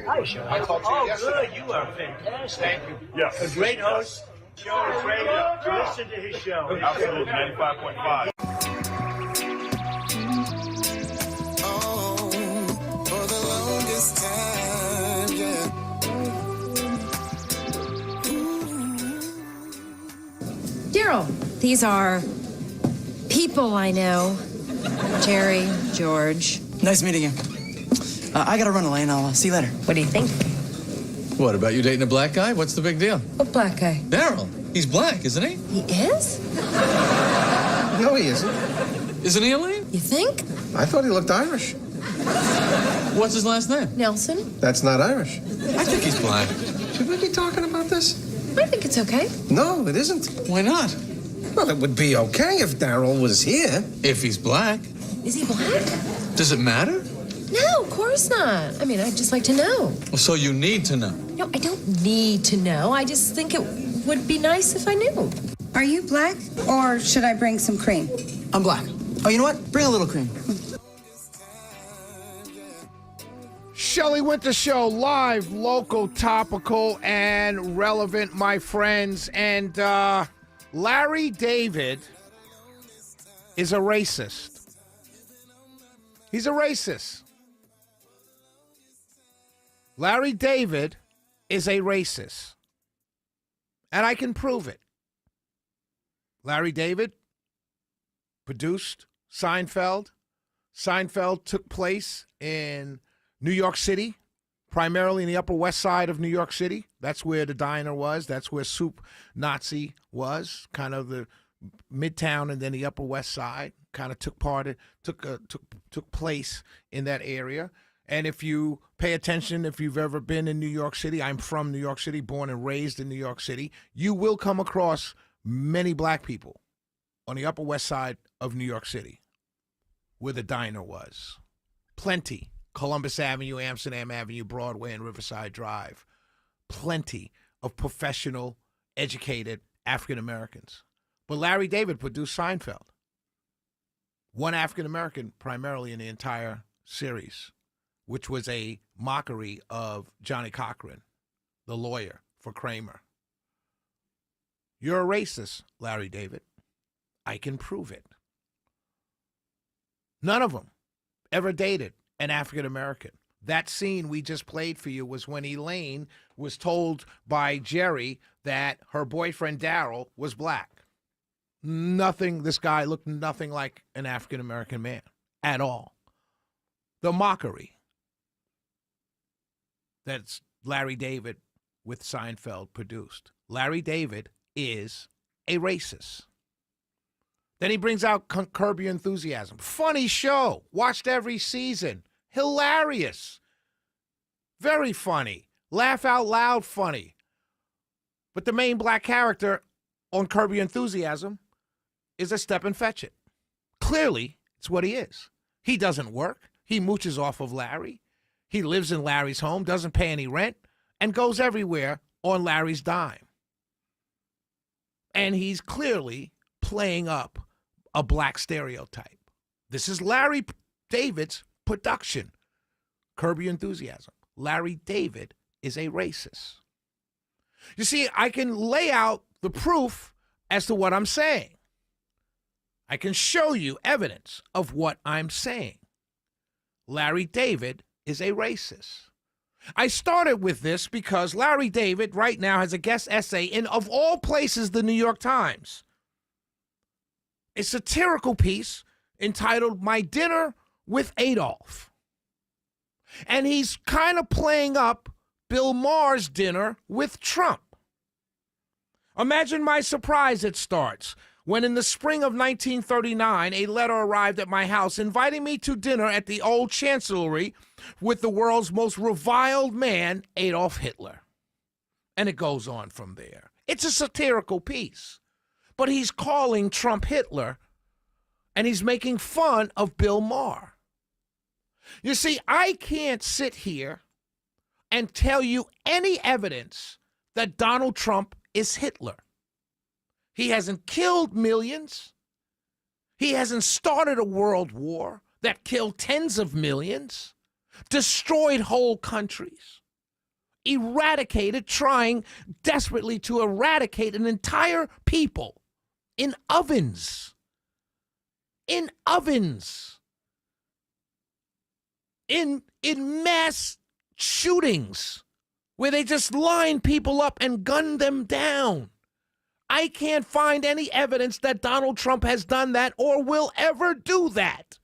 Hi, Sean. I talked to you yesterday. Good. You are fantastic. Thank you. Yes. A great host. Show is radio. Listen to his show. Absolutely, 95.5. Oh, for the longest time, yeah. Daryl, these are people I know. Jerry, George. Nice meeting you. I gotta run, Elaine. I'll see you later. What do you think? What, about you dating a black guy? What's the big deal? What black guy? Daryl. He's black, isn't he? He is? No, he isn't. Isn't he, Elaine? You think? I thought he looked Irish. What's his last name? Nelson? That's not Irish. I think he's black. Should we be talking about this? I think it's okay. No, it isn't. Why not? Well, it would be okay if Daryl was here. If he's black. Is he black? Does it matter? No, of course not. I mean, I'd just like to know. Well, so you need to know. No, I don't need to know. I just think it would be nice if I knew. Are you black, or should I bring some cream? I'm black. Oh, you know what? Bring a little cream. Shelley Winter Show, live, local, topical, and relevant, my friends. And Larry David is a racist. He's a racist. Larry David is a racist. And I can prove it. Larry David produced Seinfeld. Seinfeld took place in New York City, primarily in the Upper West Side of New York City. That's where the diner was. That's where Soup Nazi was, kind of the Midtown and then the Upper West Side. Kind of took place in that area. And if you pay attention, if you've ever been in New York City, I'm from New York City, born and raised in New York City, you will come across many black people on the Upper West Side of New York City, where the diner was. Plenty. Columbus Avenue, Amsterdam Avenue, Broadway, and Riverside Drive. Plenty of professional, educated African Americans. But Larry David produced Seinfeld. One African American primarily in the entire series, which was a mockery of Johnny Cochran, the lawyer for Kramer. You're a racist, Larry David. I can prove it. None of them ever dated an African American. That scene we just played for you was when Elaine was told by Jerry that her boyfriend Daryl was black. This guy looked nothing like an African American man at all. The mockery. That's Larry David with Seinfeld produced. Larry David is a racist. Then he brings out Curb Your Enthusiasm. Funny show. Watched every season. Hilarious. Very funny. Laugh out loud funny. But the main black character on Curb Your Enthusiasm is a step and fetch it. Clearly, it's what he is. He doesn't work. He mooches off of Larry. He lives in Larry's home, doesn't pay any rent, and goes everywhere on Larry's dime. And he's clearly playing up a black stereotype. This is Larry David's production. Curb Your Enthusiasm. Larry David is a racist. You see, I can lay out the proof as to what I'm saying. I can show you evidence of what I'm saying. Larry David is a racist. I started with this because Larry David right now has a guest essay in, of all places, the New York Times. A satirical piece entitled My Dinner with Adolf. And he's kind of playing up Bill Maher's dinner with Trump. Imagine my surprise it starts when in the spring of 1939, a letter arrived at my house inviting me to dinner at the old chancellery with the world's most reviled man, Adolf Hitler. And it goes on from there. It's a satirical piece. But he's calling Trump Hitler, and he's making fun of Bill Maher. You see, I can't sit here and tell you any evidence that Donald Trump is Hitler. He hasn't killed millions. He hasn't started a world war that killed tens of millions, destroyed whole countries. trying desperately to eradicate an entire people in ovens. In ovens. In mass shootings where they just line people up and gun them down. I can't find any evidence that Donald Trump has done that or will ever do that.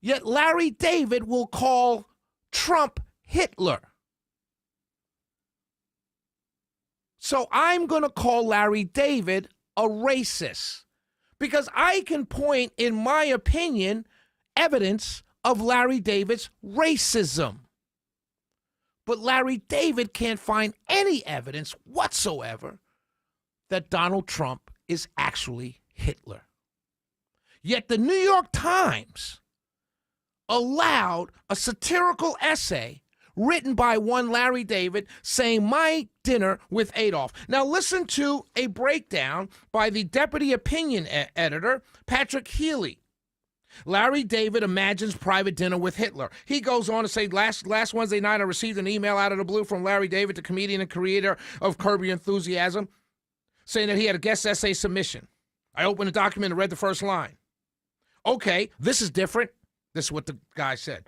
Yet Larry David will call Trump Hitler. So I'm going to call Larry David a racist because I can point, in my opinion, evidence of Larry David's racism. But Larry David can't find any evidence whatsoever that Donald Trump is actually Hitler. Yet the New York Times allowed a satirical essay written by one Larry David saying, "My dinner with Adolf." Now listen to a breakdown by the deputy opinion editor, Patrick Healy. Larry David imagines private dinner with Hitler. He goes on to say, last Wednesday night, I received an email out of the blue from Larry David, the comedian and creator of Curb Your Enthusiasm, saying that he had a guest essay submission. I opened the document and read the first line. Okay, this is different. This is what the guy said.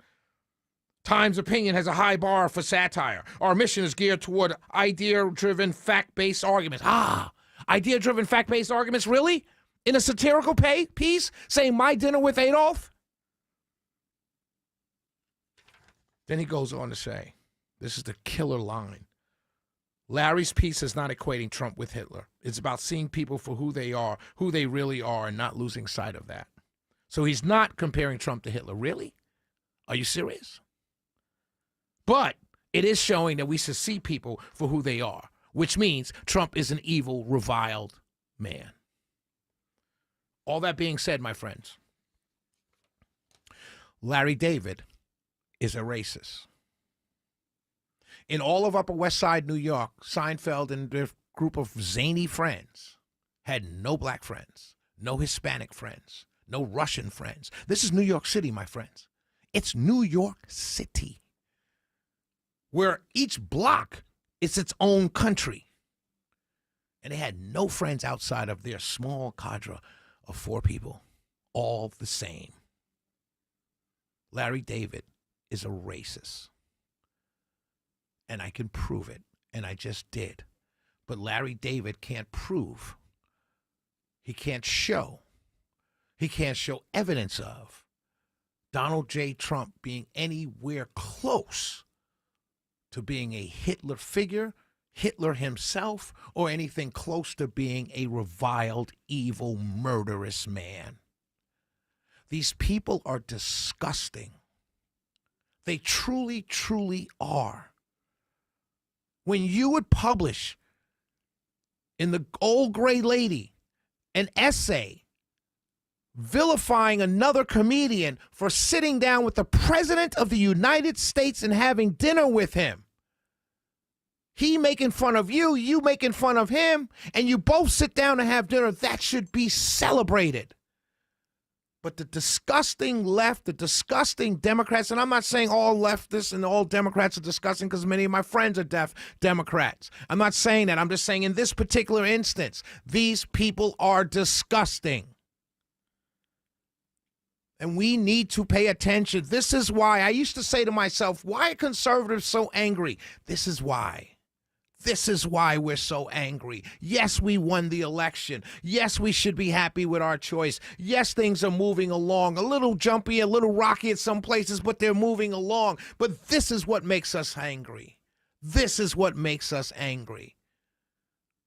Times opinion has a high bar for satire. Our mission is geared toward idea-driven, fact-based arguments. Idea-driven, fact-based arguments? Really? In a satirical piece? Saying my dinner with Adolf? Then he goes on to say, this is the killer line. Larry's piece is not equating Trump with Hitler. It's about seeing people for who they are, who they really are, and not losing sight of that. So he's not comparing Trump to Hitler. Really? Are you serious? But it is showing that we should see people for who they are, which means Trump is an evil, reviled man. All that being said, my friends, Larry David is a racist. In all of Upper West Side, New York, Seinfeld and their group of zany friends had no black friends, no Hispanic friends, no Russian friends. This is New York City, my friends. It's New York City, where each block is its own country. And they had no friends outside of their small cadre of 4 people, all the same. Larry David is a racist. And I can prove it, and I just did. But Larry David can't prove, he can't show evidence of Donald J. Trump being anywhere close to being a Hitler figure, Hitler himself, or anything close to being a reviled, evil, murderous man. These people are disgusting. They truly, truly are. When you would publish in the Old Gray Lady an essay vilifying another comedian for sitting down with the President of the United States and having dinner with him, he making fun of you, you making fun of him, and you both sit down and have dinner, that should be celebrated. But the disgusting left, the disgusting Democrats, and I'm not saying all leftists and all Democrats are disgusting because many of my friends are Democrats. I'm not saying that. I'm just saying in this particular instance, these people are disgusting. And we need to pay attention. This is why I used to say to myself, why are conservatives so angry? This is why. This is why we're so angry. Yes, we won the election. Yes, we should be happy with our choice. Yes, things are moving along. A little jumpy, a little rocky at some places, but they're moving along. But this is what makes us angry. This is what makes us angry.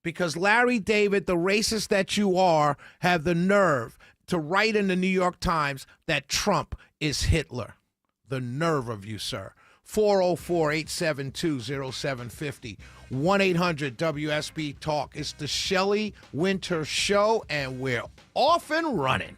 Because Larry David, the racist that you are, have the nerve to write in the New York Times that Trump is Hitler. The nerve of you, sir. 404-872-0750. 1-800-WSB-TALK. It's the Shelley Winter Show, and we're off and running.